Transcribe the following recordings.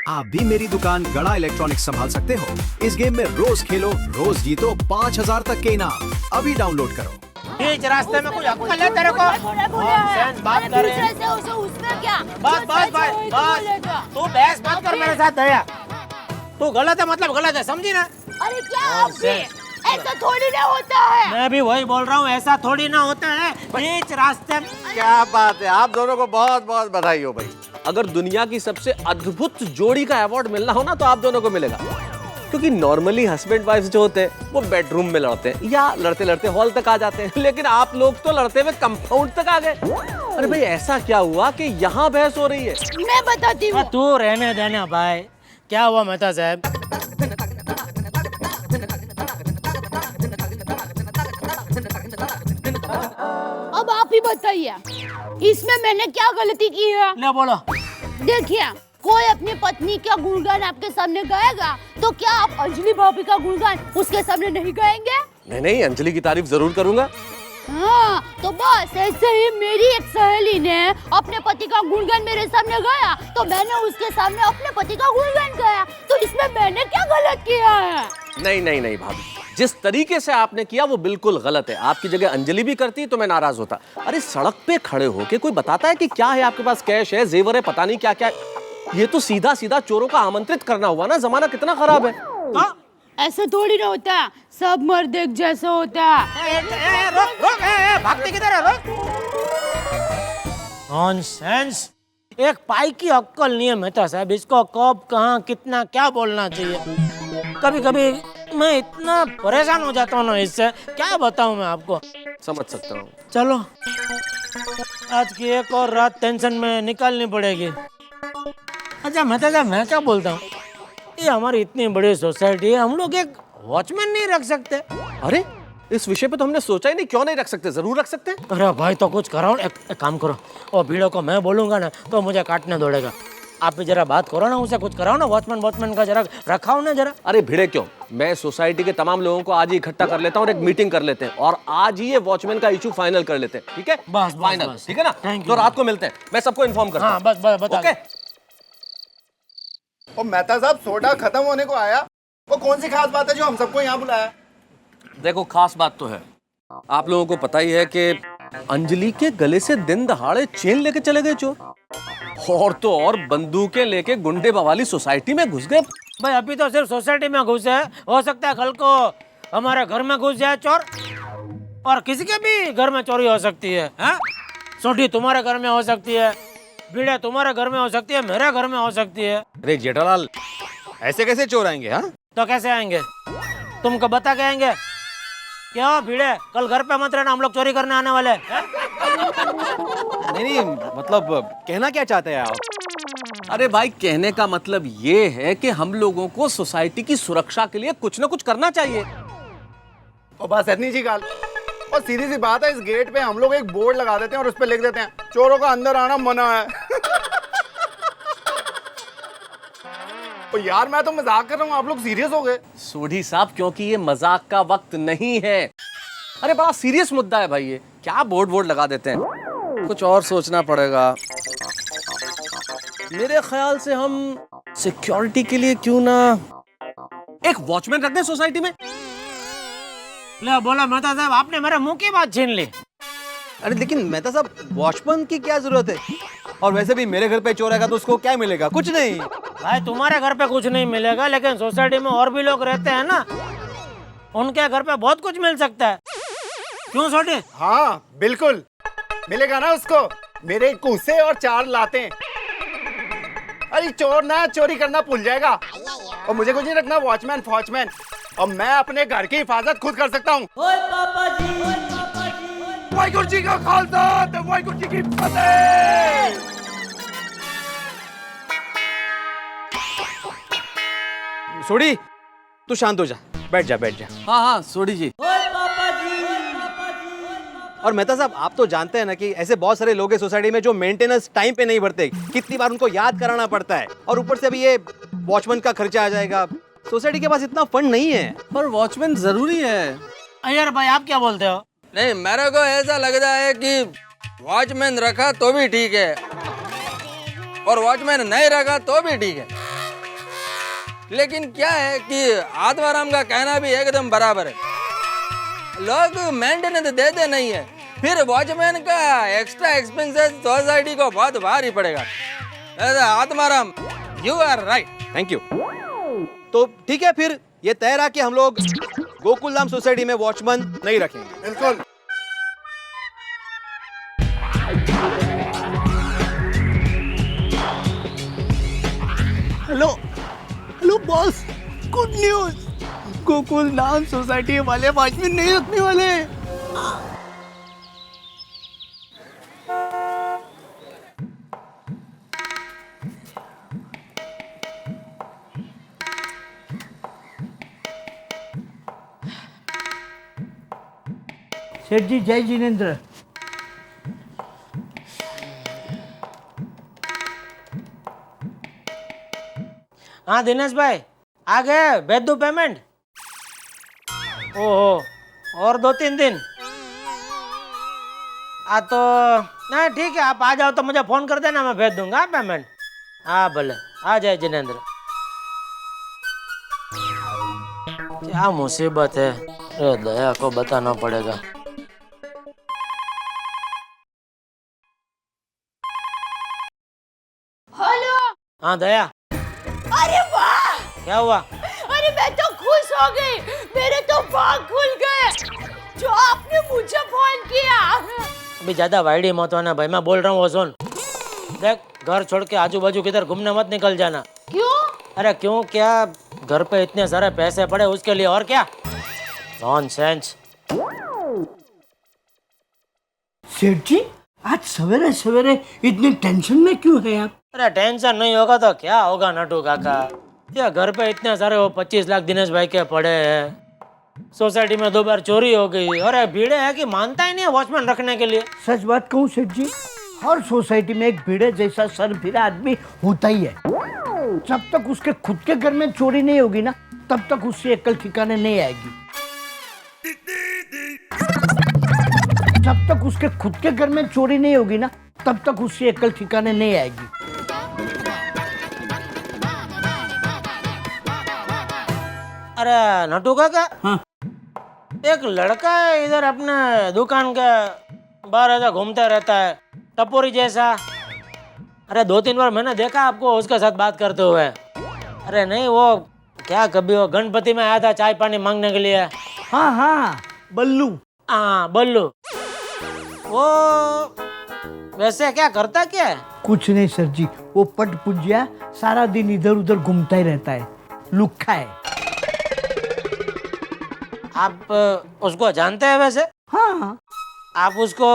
आप भी मेरी दुकान गड़ा इलेक्ट्रॉनिक्स संभाल सकते हो। इस गेम में रोज खेलो, रोज जीतो 5000 तक के इनाम। अभी डाउनलोड करो। बीच रास्ते में कोई अक्कल है तेरे को? बात कर रहे हैं। उसमें क्या? बस तू बहस मत कर मेरे साथ दया। तू गलत है मतलब गलत है, समझी ना? अरे क्या आप भी? ऐसा थोड़ी ना होता है। मैं भी वही बोल रहा हूँ, ऐसा थोड़ी ना होता है। बीच रास्ते में क्या बात है, आप दोनों को बहुत बहुत बधाई हो भाई। अगर दुनिया की सबसे अद्भुत जोड़ी का अवार्ड मिलना हो ना तो आप दोनों को मिलेगा, क्योंकि नॉर्मली हस्बैंड वाइफ जो होते हैं वो बेडरूम में लड़ते हैं या लड़ते लड़ते हॉल तक आ जाते हैं, लेकिन आप लोग तो लड़ते हुए कंपाउंड तक आ गए। अरे भाई ऐसा क्या हुआ कि यहाँ बहस हो रही है? मैं बताती हूँ। तू रहने देना भाई। क्या हुआ मेहता साहब? अब आप ही बताइए, इसमें मैंने क्या गलती की है? ले बोलो। देखिए, कोई अपनी पत्नी का गुणगान आपके सामने गाएगा तो क्या आप अंजलि भाभी का गुणगान उसके सामने नहीं गाएंगे? नहीं, अंजलि की तारीफ जरूर करूंगा। हाँ, तो बस ऐसे ही मेरी एक सहेली ने अपने पति का गुणगान मेरे सामने गाया तो मैंने उसके सामने अपने पति का गुणगान गाया, तो इसमें मैंने क्या गलत किया है? नहीं भाभी, जिस तरीके से आपने किया वो बिल्कुल गलत है। आपकी जगह अंजलि भी करती तो मैं नाराज होता। अरे सड़क पे खड़े होके कोई बताता है कि क्या है आपके पास, कैश है, जेवर है, पता नहीं क्या क्या है। ये तो सीधा सीधा चोरों का आमंत्रित करना हुआ ना। जमाना कितना खराब है। ऐसा थोड़ी ना होता, सब मर्द एक जैसा होता। रोक, भागते किधर है? रोक। नॉनसेंस। एक पाई की अक्कल नहीं है मेहता साहब। इसको कब, कहाँ, कितना, क्या बोलना चाहिए। कभी कभी मैं इतना परेशान हो जाता हूँ ना इससे, क्या बताऊँ मैं आपको। समझ सकता हूँ। चलो आज की एक और रात टेंशन में निकालनी पड़ेगी। अच्छा मेहता साहब, मैं क्या बोलता हूँ, ये हमारी इतनी बड़ी सोसाइटी है, हम लोग एक वॉचमैन नहीं रख सकते? अरे इस विषय पे तो हमने सोचा ही नहीं। क्यों नहीं रख सकते, जरूर रख सकते हैं। अरे भाई तो कुछ कराओ। एक काम करो, और भीड़ों को मैं बोलूंगा ना तो मुझे काटने दौड़ेगा। आप भी जरा बात करो ना, उसे कुछ कराओ ना। वॉचमैन का जरा रखाओ ना जरा। अरे भिड़े क्यों, मैं सोसाइटी के तमाम लोगों को आज ही इकट्ठा कर लेता हूँ और एक मीटिंग कर लेते हैं और आज ही ये वॉचमैन का इशू फाइनल कर लेते हैं। ठीक है? बस फाइनल। ठीक है ना? Thank you। तो रात को मिलते हैं, मैं सबको इन्फॉर्म करता हूँ। बस बता। ओके। और मेहता साहब, सोडा खत्म होने को आया। वो कौन सी खास बात है जो हम सबको यहाँ बुलाया? देखो खास बात तो है, आप लोगों को पता ही है कि अंजलि के गले से दिन दहाड़े चेन लेके चले गए चोर, और तो और बंदूकें लेके गुंडे बवाली सोसाइटी में घुस गए। भाई अभी तो सिर्फ सोसाइटी में घुसे है, हो सकता है कल को हमारे घर में घुस जाए चोर, और किसी के भी घर में चोरी हो सकती है। सोटी तुम्हारे घर में हो सकती है, भीड़े तुम्हारे घर में हो सकती है, मेरे घर में हो सकती है। अरे जेठालाल, ऐसे कैसे चोर आएंगे? हाँ तो कैसे आएंगे? तुमको बता के आएंगे क्या? भीड़े कल घर पे मत रहना, हम लोग चोरी करने आने वाले हैं। नहीं, मतलब कहना क्या चाहते हैं आप? अरे भाई कहने का मतलब ये है कि हम लोगों को सोसाइटी की सुरक्षा के लिए कुछ ना कुछ करना चाहिए। और बस इतनी सी गाल। और सीधी सी बात है, इस गेट पे हम लोग एक बोर्ड लगा देते हैं और उस पे लिख देते हैं चोरों का अंदर आना मना है। और यार मैं तो मजाक कर रहा हूँ, आप लोग सीरियस हो गए। सोढ़ी साहब, क्योंकि ये मजाक का वक्त नहीं है। अरे बड़ा सीरियस मुद्दा है भाई ये। क्या बोर्ड लगा देते हैं? कुछ और सोचना पड़ेगा। मेरे ख्याल से हम सिक्योरिटी के लिए क्यों ना एक वॉचमैन रख दें सोसाइटी में। ले बोला मेहता साहब, आपने मेरे मुंह की बात छीन ली। अरे लेकिन मेहता साहब, वॉचमैन की क्या जरूरत है? और वैसे भी मेरे घर पे चोर आएगा तो उसको क्या मिलेगा? कुछ नहीं। भाई तुम्हारे घर पे कुछ नहीं मिलेगा, लेकिन सोसाइटी में और भी लोग रहते हैं ना, उनके घर पे बहुत कुछ मिल सकता है। क्यों छोटे? हाँ बिल्कुल मिलेगा ना उसको। मेरे कुसे और 4 लाते। अरे चोर ना चोरी करना भूल जाएगा। और मुझे कुछ नहीं रखना वॉचमैन फॉचमैन, और मैं अपने घर की हिफाजत खुद कर सकता हूँ। वाहिगुरु जी का खालसा, वाहिगुरु जी की फतेह। सोढ़ी, तू शांत हो जा, बैठ जा। हाँ सोढ़ी जी। और मेहता साहब, आप तो जानते हैं ना कि ऐसे बहुत सारे लोग हैं सोसाइटी में जो मेंटेनेंस टाइम पे नहीं भरते। कितनी बार उनको याद कराना पड़ता है, और ऊपर से अभी ये वॉचमैन का खर्चा आ जाएगा। सोसाइटी के पास इतना फंड नहीं है। पर वॉचमैन जरूरी है। अयर भाई आप क्या बोलते हो? नहीं, मेरे को ऐसा लग रहा है कि वॉचमैन रखा तो भी ठीक है और वॉचमैन नहीं रखा तो भी ठीक है। लेकिन क्या है कि आत्माराम का कहना भी एकदम बराबर है। लोग मेंटेनेंस देते नहीं है, फिर वॉचमैन का एक्स्ट्रा एक्सपेंसेस सोसाइटी को बहुत भारी पड़ेगा। Atmaram, you are right. Thank you. तो ठीक है, फिर ये तय रहा कि हम लोग गोकुलधाम सोसाइटी में वॉचमैन नहीं रखेंगे। बिल्कुल। Hello hello boss, good news, Gokuldham society वाले वॉचमैन नहीं रखने वाले। सेठ जी जय जिनेंद्र। हाँ दिनेश भाई, आ गए, भेज दो पेमेंट। ओहो, और 2-3 दिन। तो नहीं ठीक है, आप आ जाओ तो मुझे फोन कर देना, मैं भेज दूंगा पेमेंट। हाँ भले, आ जाए जिनेंद्र। क्या मुसीबत है, अरे दया को बताना पड़ेगा। हेलो। हाँ दया, अरे वाह, क्या हुआ? अरे मैं तो खुश हो गई, मेरे तो भाग खुल गए जो आपने मुझे फोन किया। अभी ज्यादा वाइडी मत होना भाई, मैं बोल रहा हूँ वो सुन। देख, घर छोड़ के आजू बाजू किधर घूमने मत निकल जाना। क्यों? अरे क्यों क्या, घर पे इतने सारे पैसे पड़े उसके लिए, और क्या नॉनसेंस। सेठ जी आज सवेरे सवेरे इतनी टेंशन में क्यों है आप? अरे टेंशन नहीं होगा तो क्या होगा नटू काका, ये घर पे इतने सारे वो 25 लाख दिनेश भाई के पड़े हैं, सोसाइटी में 2 बार चोरी हो गई, और भीड़े है कि मानता ही नहीं है वॉचमैन रखने के लिए। सच बात कहूँ सेठ जी, हर सोसाइटी में एक भिड़े जैसा सर फिरा आदमी होता ही है। जब तक उसके खुद के घर में चोरी नहीं होगी ना, तब तक उससे अक्ल ठिकाने नहीं आएगी। जब तक उसके खुद के घर में चोरी नहीं होगी ना, तब तक उससे अक्ल ठिकाने नहीं आएगी। अरे नटू काका, हाँ। एक लड़का है इधर अपने दुकान के बाहर ऐसा घूमता रहता है, टपोरी जैसा। अरे 2-3 बार मैंने देखा आपको उसके साथ बात करते हुए। अरे नहीं, वो क्या कभी वो गणपति में आया था चाय पानी मांगने के लिए। हाँ हाँ, बल्लू। हाँ बल्लू, वो वैसे क्या करता क्या है? कुछ नहीं सर जी, वो पट पुजिया सारा दिन इधर उधर घूमता ही रहता है, लुक्खा है। आप उसको जानते हैं वैसे? हाँ आप उसको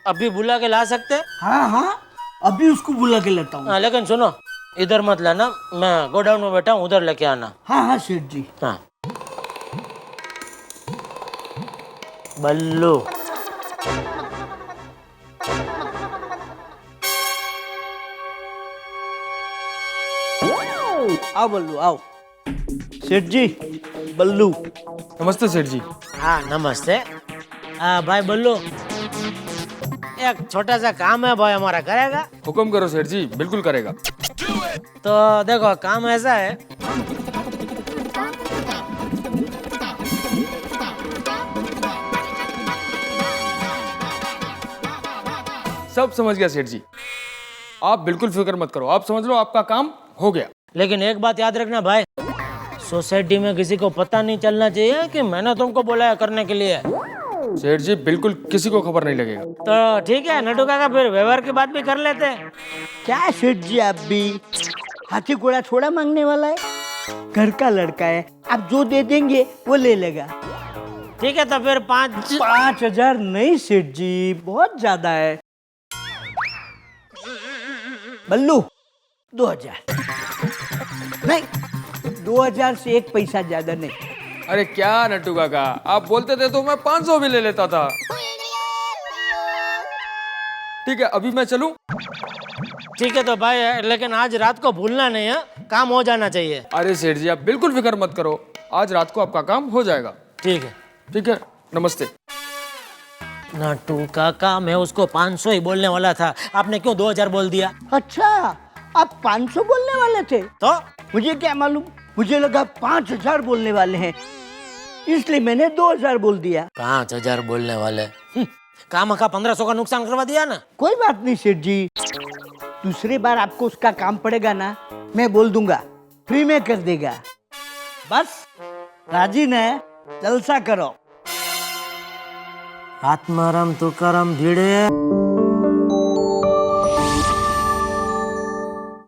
अभी बुला के ला सकते हैं? हाँ हाँ, अभी उसको बुला के लेता हूँ। हाँ, लेकिन सुनो, इधर मत लाना, मैं गोडाउन में बैठा हूँ, उधर लेके आना। हाँ हाँ सेठ जी। हाँ बल्लू, आओ बल्लू आओ। सेठ जी, बल्लू। नमस्ते सेठ जी। हाँ नमस्ते। भाई बल्लू, एक छोटा सा काम है भाई, हमारा करेगा? हुक्म करो सेठ जी, बिल्कुल करेगा। तो देखो काम ऐसा है, सब समझ गया सेठ जी, आप बिल्कुल फिक्र मत करो, आप समझ लो आपका काम हो गया। लेकिन एक बात याद रखना भाई, सोसाइटी में किसी को पता नहीं चलना चाहिए कि मैंने तुमको बुलाया करने के लिए। सेठ जी बिल्कुल किसी को खबर नहीं लगेगा। तो ठीक है नटू काका, फिर व्यवहार की बात भी कर लेते हैं। क्या सेठ जी, आप भी हाथी घोड़ा थोड़ा मांगने वाला है, घर का लड़का है, आप जो दे देंगे वो ले लेगा। ठीक है तो फिर 5,000 नहीं सेठ जी, बहुत ज्यादा है। बल्लू 2,000 नहीं, 2,000 से 1 पैसा ज्यादा नहीं। अरे क्या नट्टू काका, आप बोलते थे तो मैं 500 भी ले लेता था। ठीक है, अभी मैं चलूं? ठीक है तो भाई, लेकिन आज रात को भूलना नहीं है, काम हो जाना चाहिए। अरे सेठ जी आप बिल्कुल फिक्र मत करो, आज रात को आपका काम हो जाएगा। ठीक है। ठीक है, नमस्ते। नटू काका, मैं उसको 500 ही बोलने वाला था, आपने क्यों 2,000 बोल दिया? अच्छा, आप 500 बोलने वाले थे? तो मुझे क्या मालूम, मुझे लगा 5,000 बोलने वाले हैं, इसलिए मैंने 2,000 बोल दिया। 5,000 बोलने वाले काम का 1,500 का नुकसान करवा दिया ना। कोई बात नहीं सेठ जी, दूसरी बार आपको उसका काम पड़ेगा ना, मैं बोल दूंगा, फ्री में कर देगा। बस राजी ने जलसा करो। आत्माराम तुकाराम भिड़े